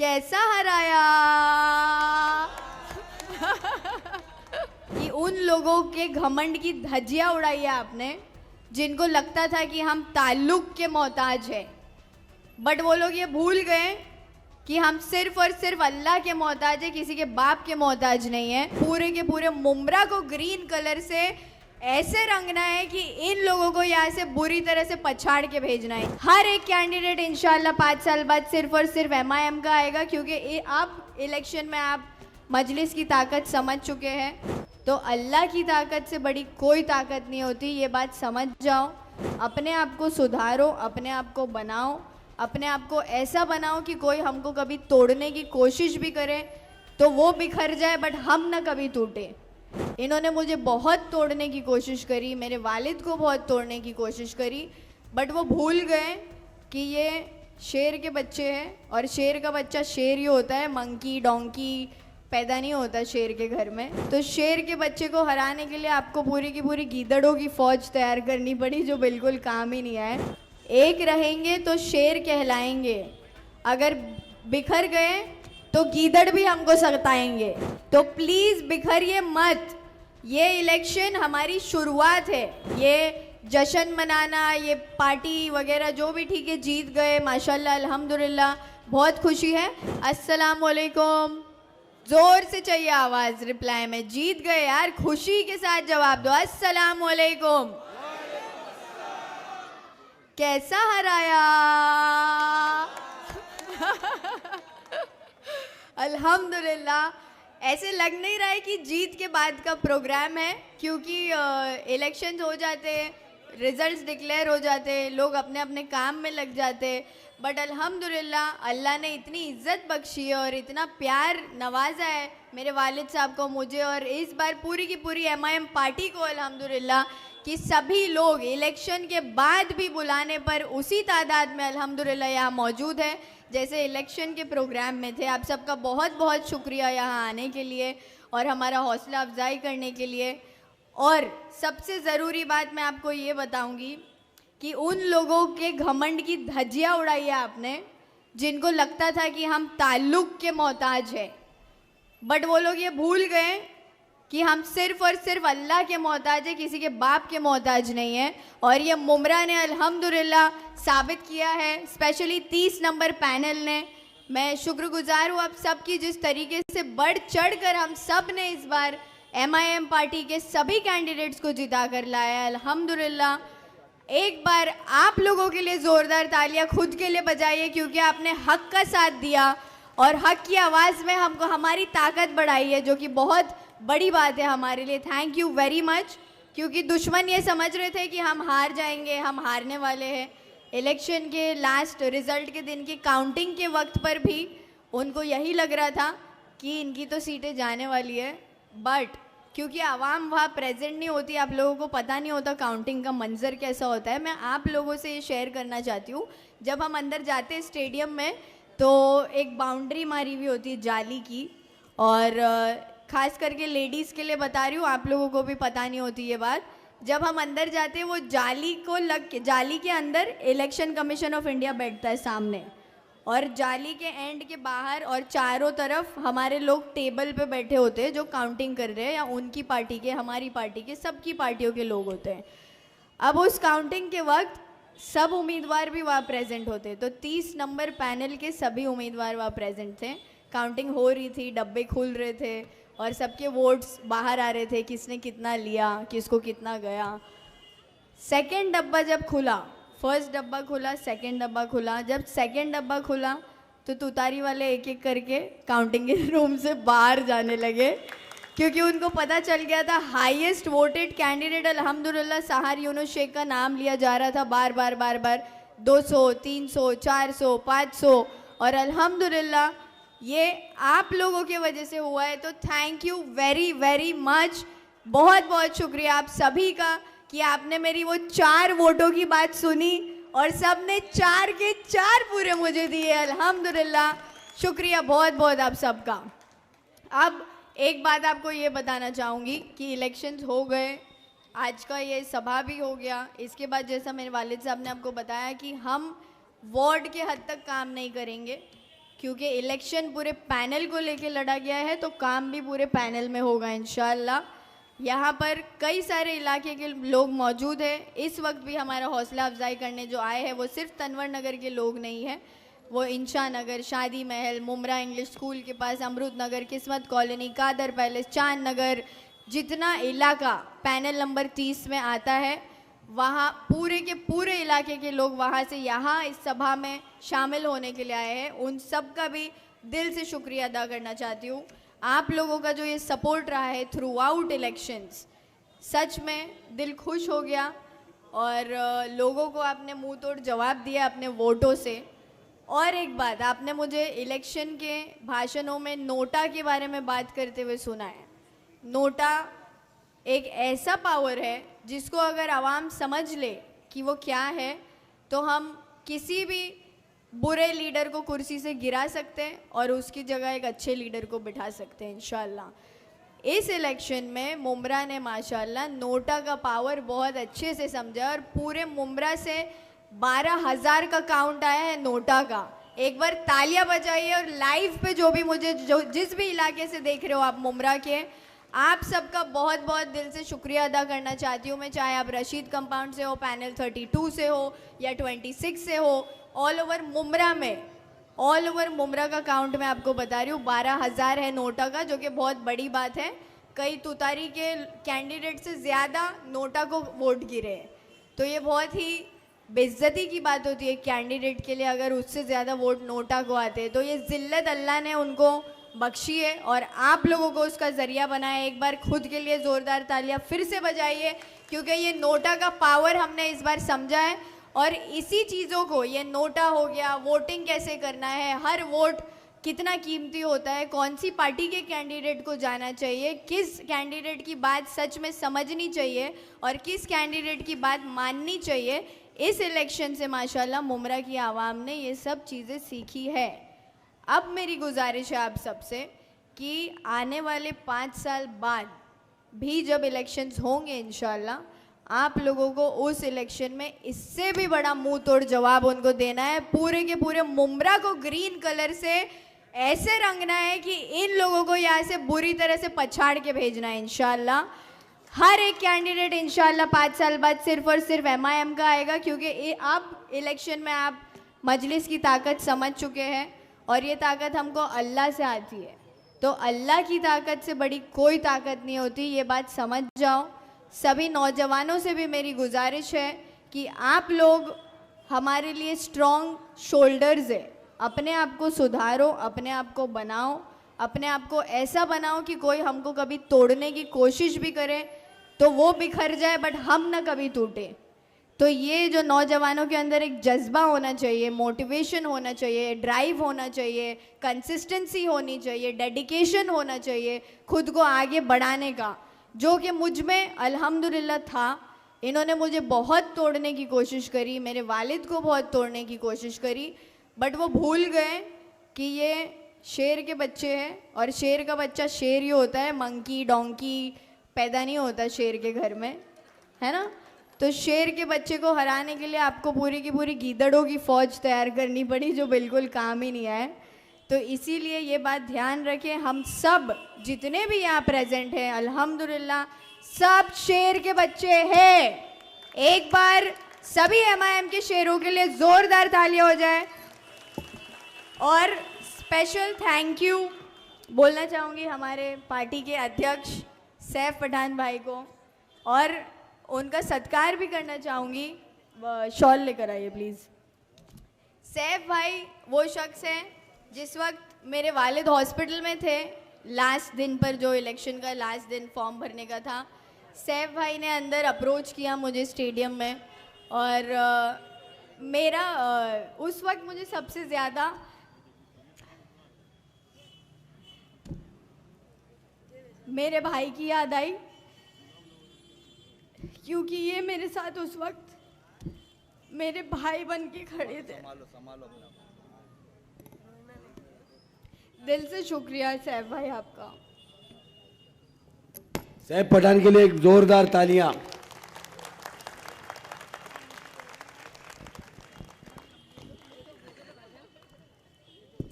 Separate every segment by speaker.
Speaker 1: कैसा हराया कि उन लोगों के घमंड की धज्जियां उड़ाई है आपने जिनको लगता था कि हम ताल्लुक के मोहताज हैं, बट वो लोग ये भूल गए कि हम सिर्फ और सिर्फ अल्लाह के मोहताज है, किसी के बाप के मोहताज नहीं है। पूरे के पूरे मुमरा को ग्रीन कलर से ऐसे रंगना है कि इन लोगों को यहाँ से बुरी तरह से पछाड़ के भेजना है। हर एक कैंडिडेट इंशाल्लाह 5 साल बाद सिर्फ और सिर्फ MIM का आएगा, क्योंकि अब इलेक्शन में आप मजलिस की ताकत समझ चुके हैं। तो अल्लाह की ताकत से बड़ी कोई ताकत नहीं होती, ये बात समझ जाओ। अपने आप को सुधारो, अपने आप को बनाओ, अपने आप को ऐसा बनाओ कि कोई हमको कभी तोड़ने की कोशिश भी करे तो वो बिखर जाए, बट हम ना कभी टूटे। इन्होंने मुझे बहुत तोड़ने की कोशिश करी, मेरे वालिद को बहुत तोड़ने की कोशिश करी, बट वो भूल गए कि ये शेर के बच्चे हैं और शेर का बच्चा शेर ही होता है, मंकी डोंकी पैदा नहीं होता शेर के घर में। तो शेर के बच्चे को हराने के लिए आपको पूरी की पूरी गीदड़ों की फौज तैयार करनी पड़ी, जो बिल्कुल काम ही नहीं आए। एक रहेंगे तो शेर कहलाएंगे, अगर बिखर गए तो गीदड़ भी हमको सताएंगे। तो प्लीज़ बिखरिए मत, ये इलेक्शन हमारी शुरुआत है। ये जश्न मनाना, ये पार्टी वगैरह जो भी ठीक है, जीत गए माशाल्लाह अल्हम्दुलिल्लाह, बहुत खुशी है। अस्सलाम वालेकुम, जोर से चाहिए आवाज़ रिप्लाई में। जीत गए यार, खुशी के साथ जवाब दो। अस्सलाम वालेकुम। कैसा हराया अल्हम्दुलिल्लाह। ऐसे लग नहीं रहा है कि जीत के बाद का प्रोग्राम है, क्योंकि इलेक्शंस हो जाते, रिजल्ट्स डिक्लेयर हो जाते, लोग अपने अपने काम में लग जाते, बट अल्हम्दुलिल्लाह अल्लाह ने इतनी इज़्ज़त बख्शी है और इतना प्यार नवाजा है मेरे वालिद साहब को, मुझे और इस बार पूरी की पूरी MIM पार्टी को अल्हम्दुलिल्लाह, कि सभी लोग इलेक्शन के बाद भी बुलाने पर उसी तादाद में अल्हम्दुलिल्लाह यहाँ मौजूद है जैसे इलेक्शन के प्रोग्राम में थे। आप सबका बहुत बहुत शुक्रिया यहाँ आने के लिए और हमारा हौसला अफजाई करने के लिए। और सबसे ज़रूरी बात मैं आपको ये बताऊँगी कि उन लोगों के घमंड की धज्जियां उड़ाई है आपने जिनको लगता था कि हम ताल्लुक के मोहताज हैं, बट वो लोग ये भूल गए कि हम सिर्फ और सिर्फ अल्लाह के मोहताज है, किसी के बाप के मोहताज नहीं है। और ये मुमरा ने अल्हम्दुलिल्लाह साबित किया है, स्पेशली 30 नंबर पैनल ने। मैं शुक्रगुजार हूँ आप सबकी, जिस तरीके से बढ़ चढ़ कर हम सब ने इस बार MIM पार्टी के सभी कैंडिडेट्स को जिता कर लाया है अल्हम्दुलिल्लाह। एक बार आप लोगों के लिए ज़ोरदार तालियां खुद के लिए बजाइए, क्योंकि आपने हक का साथ दिया और हक की आवाज़ में हमको हमारी ताकत बढ़ाई है, जो कि बहुत बड़ी बात है हमारे लिए। थैंक यू वेरी मच, क्योंकि दुश्मन ये समझ रहे थे कि हम हार जाएंगे, हम हारने वाले हैं। इलेक्शन के लास्ट रिज़ल्ट के दिन की काउंटिंग के वक्त पर भी उनको यही लग रहा था कि इनकी तो सीटें जाने वाली है, बट क्योंकि आवाम वहाँ प्रेजेंट नहीं होती, आप लोगों को पता नहीं होता काउंटिंग का मंजर कैसा होता है। मैं आप लोगों से ये शेयर करना चाहती हूँ, जब हम अंदर जाते हैं स्टेडियम में तो एक बाउंड्री मारी हुई होती है जाली की, और ख़ास करके लेडीज़ के लिए बता रही हूँ, आप लोगों को भी पता नहीं होती ये बात। जब हम अंदर जाते हैं वो जाली को लग के, जाली के अंदर इलेक्शन कमीशन ऑफ इंडिया बैठता है सामने, और जाली के एंड के बाहर और चारों तरफ हमारे लोग टेबल पे बैठे होते हैं जो काउंटिंग कर रहे हैं, या उनकी पार्टी के, हमारी पार्टी के, सबकी पार्टियों के लोग होते हैं। अब उस काउंटिंग के वक्त सब उम्मीदवार भी वहाँ प्रेजेंट होते, तो 30 नंबर पैनल के सभी उम्मीदवार वहाँ प्रेजेंट थे। काउंटिंग हो रही थी, डब्बे खुल रहे थे और सबके वोट्स बाहर आ रहे थे, किसने कितना लिया, किसको कितना गया। सेकेंड डब्बा जब खुला, फर्स्ट डब्बा खुला, सेकंड डब्बा खुला, जब सेकंड डब्बा खुला तो तुतारी वाले एक एक करके काउंटिंग के रूम से बाहर जाने लगे, क्योंकि उनको पता चल गया था हाईएस्ट वोटेड कैंडिडेट अल्हम्दुलिल्लाह सहार यूनुस शेख का नाम लिया जा रहा था बार बार 200, 300, 400, 500, और अल्हम्दुलिल्लाह ये आप लोगों की वजह से हुआ है। तो thank you very very much, बहुत बहुत शुक्रिया आप सभी का कि आपने मेरी वो 4 वोटों की बात सुनी और सब ने 4 के 4 पूरे मुझे दिए अल्हम्दुलिल्लाह। शुक्रिया बहुत बहुत आप सबका। अब एक बात आपको ये बताना चाहूँगी कि इलेक्शंस हो गए, आज का ये सभा भी हो गया, इसके बाद जैसा मेरे वालिद साहब ने आपको बताया कि हम वार्ड के हद तक काम नहीं करेंगे, क्योंकि इलेक्शन पूरे पैनल को लेके लड़ा गया है, तो काम भी पूरे पैनल में होगा इंशाल्लाह। यहाँ पर कई सारे इलाके के लोग मौजूद हैं। इस वक्त भी हमारा हौसला अफजाई करने जो आए हैं वो सिर्फ तनवर नगर के लोग नहीं हैं, वो इंशा नगर, शादी महल, मुमरा इंग्लिश स्कूल के पास, अमरूद नगर, किस्मत कॉलोनी, कादर पैलेस, चांद नगर, जितना इलाका पैनल नंबर 30 में आता है, वहाँ पूरे के पूरे इलाके के लोग वहाँ से यहाँ इस सभा में शामिल होने के लिए आए हैं। उन सब का भी दिल से शुक्रिया अदा करना चाहती हूँ। आप लोगों का जो ये सपोर्ट रहा है थ्रू आउट इलेक्शंस, सच में दिल खुश हो गया। और लोगों को आपने मुंह तोड़ जवाब दिया अपने वोटों से। और एक बात, आपने मुझे इलेक्शन के भाषणों में नोटा के बारे में बात करते हुए सुना है। नोटा एक ऐसा पावर है जिसको अगर आवाम समझ ले कि वो क्या है, तो हम किसी भी बुरे लीडर को कुर्सी से गिरा सकते हैं और उसकी जगह एक अच्छे लीडर को बिठा सकते हैं इंशाल्लाह। इस इलेक्शन में मुमरा ने माशाल्लाह नोटा का पावर बहुत अच्छे से समझा और पूरे मुमरा से 12,000 का काउंट आया है नोटा का। एक बार तालियां बजाइए। और लाइव पे जो भी मुझे जिस भी इलाके से देख रहे हो आप मुमरा के, आप सबका बहुत बहुत दिल से शुक्रिया अदा करना चाहती हूँ मैं। चाहे आप रशीद कंपाउंड से हो, पैनल 32 से हो या 26 से हो, ऑल ओवर मुमरा में, ऑल ओवर मुमरा का काउंट मैं आपको बता रही हूँ 12,000 है नोटा का, जो कि बहुत बड़ी बात है। कई तुतारी के कैंडिडेट से ज़्यादा नोटा को वोट गिरे, तो ये बहुत ही बेइज्जती की बात होती है कैंडिडेट के लिए अगर उससे ज़्यादा वोट नोटा को आते हैं। तो ये ज़िल्लत अल्लाह ने उनको बख्शी है और आप लोगों को उसका ज़रिया बनाया। एक बार खुद के लिए ज़ोरदार तालियां फिर से बजाइए, क्योंकि ये नोटा का पावर हमने इस बार समझा है। और इसी चीज़ों को, ये नोटा हो गया, वोटिंग कैसे करना है, हर वोट कितना कीमती होता है, कौन सी पार्टी के कैंडिडेट को जाना चाहिए, किस कैंडिडेट की बात सच में समझनी चाहिए और किस कैंडिडेट की बात माननी चाहिए, इस इलेक्शन से माशाल्लाह मुमरा की आवाम ने ये सब चीज़ें सीखी है। अब मेरी गुजारिश है आप सबसे कि आने वाले 5 साल बाद भी जब इलेक्शंस होंगे इंशाल्लाह, आप लोगों को उस इलेक्शन में इससे भी बड़ा मुंह तोड़ जवाब उनको देना है। पूरे के पूरे मुमरा को ग्रीन कलर से ऐसे रंगना है कि इन लोगों को यहाँ से बुरी तरह से पछाड़ के भेजना है इंशाल्लाह। हर एक कैंडिडेट इंशाल्लाह 5 साल बाद सिर्फ और सिर्फ MIM का आएगा, क्योंकि अब इलेक्शन में आप मजलिस की ताकत समझ चुके हैं और ये ताकत हमको अल्लाह से आती है। तो अल्लाह की ताकत से बड़ी कोई ताकत नहीं होती, ये बात समझ जाओ। सभी नौजवानों से भी मेरी गुजारिश है कि आप लोग हमारे लिए स्ट्रॉन्ग शोल्डर्स है। अपने आप को सुधारो, अपने आप को बनाओ, अपने आप को ऐसा बनाओ कि कोई हमको कभी तोड़ने की कोशिश भी करे तो वो बिखर जाए, बट हम ना कभी टूटे। तो ये जो नौजवानों के अंदर एक जज्बा होना चाहिए, मोटिवेशन होना चाहिए, ड्राइव होना चाहिए, कंसिस्टेंसी होनी चाहिए, डेडिकेशन होना चाहिए खुद को आगे बढ़ाने का, जो कि मुझ में अल्हम्दुलिल्लाह था। इन्होंने मुझे बहुत तोड़ने की कोशिश करी, मेरे वालिद को बहुत तोड़ने की कोशिश करी, बट वो भूल गए कि ये शेर के बच्चे हैं और शेर का बच्चा शेर ही होता है, मंकी डोंकी पैदा नहीं होता शेर के घर में, है ना। तो शेर के बच्चे को हराने के लिए आपको पूरी की पूरी गीदड़ों की फ़ौज तैयार करनी पड़ी, जो बिल्कुल काम ही नहीं आए। तो इसीलिए ये बात ध्यान रखें, हम सब जितने भी यहाँ प्रेजेंट हैं अल्हम्दुलिल्लाह सब शेर के बच्चे हैं। एक बार सभी MIM के शेरों के लिए ज़ोरदार तालियां हो जाए। और स्पेशल थैंक यू बोलना चाहूँगी हमारे पार्टी के अध्यक्ष सैफ पठान भाई को, और उनका सत्कार भी करना चाहूँगी। शॉल लेकर आइए प्लीज़। सैफ भाई वो शख्स हैं जिस वक्त मेरे वालिद हॉस्पिटल में थे, लास्ट दिन पर, जो इलेक्शन का लास्ट दिन फॉर्म भरने का था, सैफ भाई ने अंदर अप्रोच किया मुझे स्टेडियम में। और मेरा उस वक्त मुझे सबसे ज़्यादा मेरे भाई की याद आई, क्योंकि ये मेरे साथ उस वक्त मेरे भाई बन के खड़े थे। दिल से शुक्रिया सैफ भाई आपका।
Speaker 2: सैफ पठान के लिए एक जोरदार तालियां।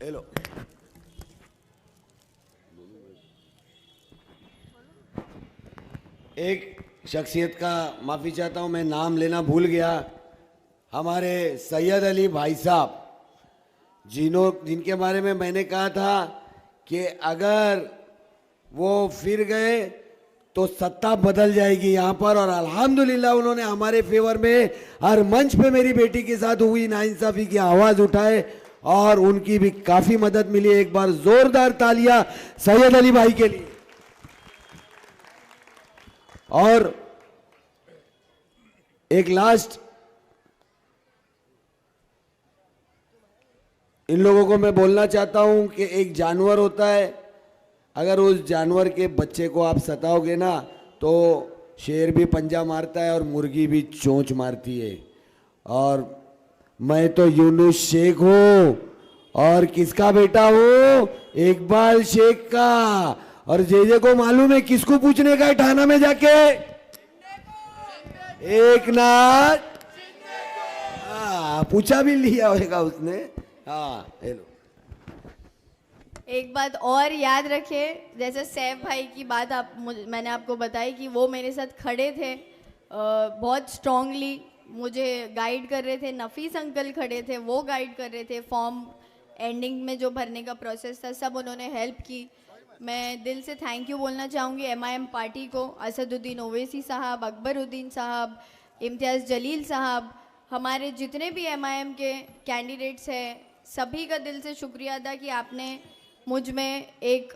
Speaker 2: हेलो। एक शख्सियत का माफ़ी चाहता हूँ, मैं नाम लेना भूल गया। हमारे सैयद अली भाई साहब, जिनके बारे में मैंने कहा था कि अगर वो फिर गए तो सत्ता बदल जाएगी यहाँ पर, और अल्हम्दुलिल्लाह उन्होंने हमारे फेवर में हर मंच पे मेरी बेटी के साथ हुई नाइंसाफ़ी की आवाज़ उठाए और उनकी भी काफ़ी मदद मिली। एक बार जोरदार तालियां सैयद अली भाई के लिए। और एक लास्ट, इन लोगों को मैं बोलना चाहता हूं कि एक जानवर होता है, अगर उस जानवर के बच्चे को आप सताओगे ना तो शेर भी पंजा मारता है और मुर्गी भी चोंच मारती है। और मैं तो यूनुस शेख हूं, और किसका बेटा हूं? इकबाल शेख का। और जे को मालूम है किसको पूछने का है ठाना में जाके? एक नाथ। हाँ, पूछा भी लिया होगा उसने। हाँ, हेलो।
Speaker 1: एक बात और याद रखे, जैसे सैफ भाई की बात मैंने आपको बताई कि वो मेरे साथ खड़े थे, बहुत स्ट्रांगली मुझे गाइड कर रहे थे। नफीस अंकल खड़े थे, वो गाइड कर रहे थे। फॉर्म एंडिंग में जो भरने का प्रोसेस था, सब उन्होंने हेल्प की। मैं दिल से थैंक यू बोलना चाहूँगी MIM पार्टी को, असदुद्दीन ओवैसी साहब, अकबरुद्दीन साहब, इम्तियाज़ जलील साहब, हमारे जितने भी MIM के कैंडिडेट्स हैं, सभी का दिल से शुक्रिया अदा कि आपने मुझ में एक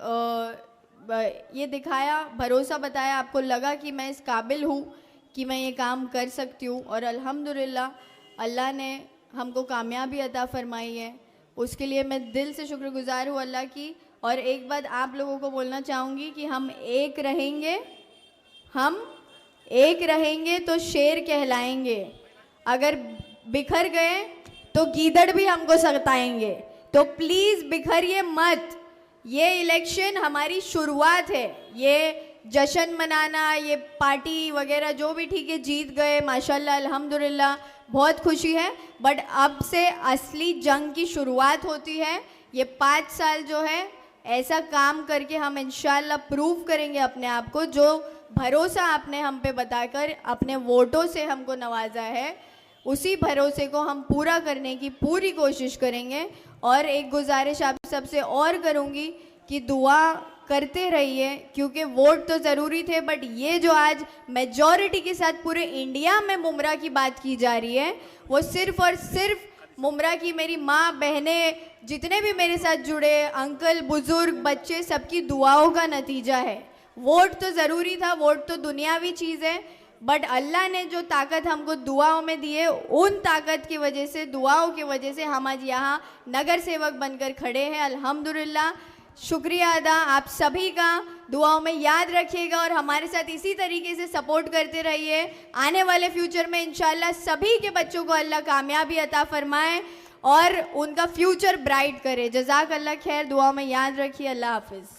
Speaker 1: ये दिखाया, भरोसा बताया, आपको लगा कि मैं इस काबिल हूँ कि मैं ये काम कर सकती हूँ। और अल्हम्दुलिल्लाह अल्लाह ने हमको कामयाबी अता फरमाई है, उसके लिए मैं दिल से शुक्रगुजार हूँ अल्लाह की। और एक बात आप लोगों को बोलना चाहूँगी कि हम एक रहेंगे तो शेर कहलाएंगे, अगर बिखर गए तो गीदड़ भी हमको सताएंगे। तो प्लीज़ बिखरिए मत, ये इलेक्शन हमारी शुरुआत है। ये जश्न मनाना, ये पार्टी वगैरह जो भी ठीक है, जीत गए माशाल्लाह अल्हम्दुलिल्लाह, बहुत खुशी है, बट अब से असली जंग की शुरुआत होती है। ये 5 साल जो है ऐसा काम करके हम इंशाल्लाह प्रूव करेंगे अपने आप को, जो भरोसा आपने हम पे बताकर अपने वोटों से हमको नवाजा है, उसी भरोसे को हम पूरा करने की पूरी कोशिश करेंगे। और एक गुजारिश आप सबसे और करूँगी कि दुआ करते रहिए, क्योंकि वोट तो ज़रूरी थे, बट ये जो आज मेजॉरिटी के साथ पूरे इंडिया में मुमरा की बात की जा रही है, वो सिर्फ़ और सिर्फ मुमरा की मेरी माँ, बहनें, जितने भी मेरे साथ जुड़े, अंकल, बुज़ुर्ग, बच्चे, सबकी दुआओं का नतीजा है। वोट तो ज़रूरी था, वोट तो दुनियावी चीज़ है, बट अल्लाह ने जो ताकत हमको दुआओं में दी है, उन ताकत की वजह से, दुआओं की वजह से हम आज यहाँ नगर सेवक बनकर खड़े हैं। अल्हम्दुलिल्लाह, शुक्रिया अदा आप सभी का, दुआओं में याद रखिएगा और हमारे साथ इसी तरीके से सपोर्ट करते रहिए। आने वाले फ्यूचर में इंशाल्लाह सभी के बच्चों को अल्लाह कामयाबी अता फरमाए और उनका फ्यूचर ब्राइट करे। जज़ाक अल्लाह खैर, दुआओं में याद रखिए। अल्लाह हाफिज़।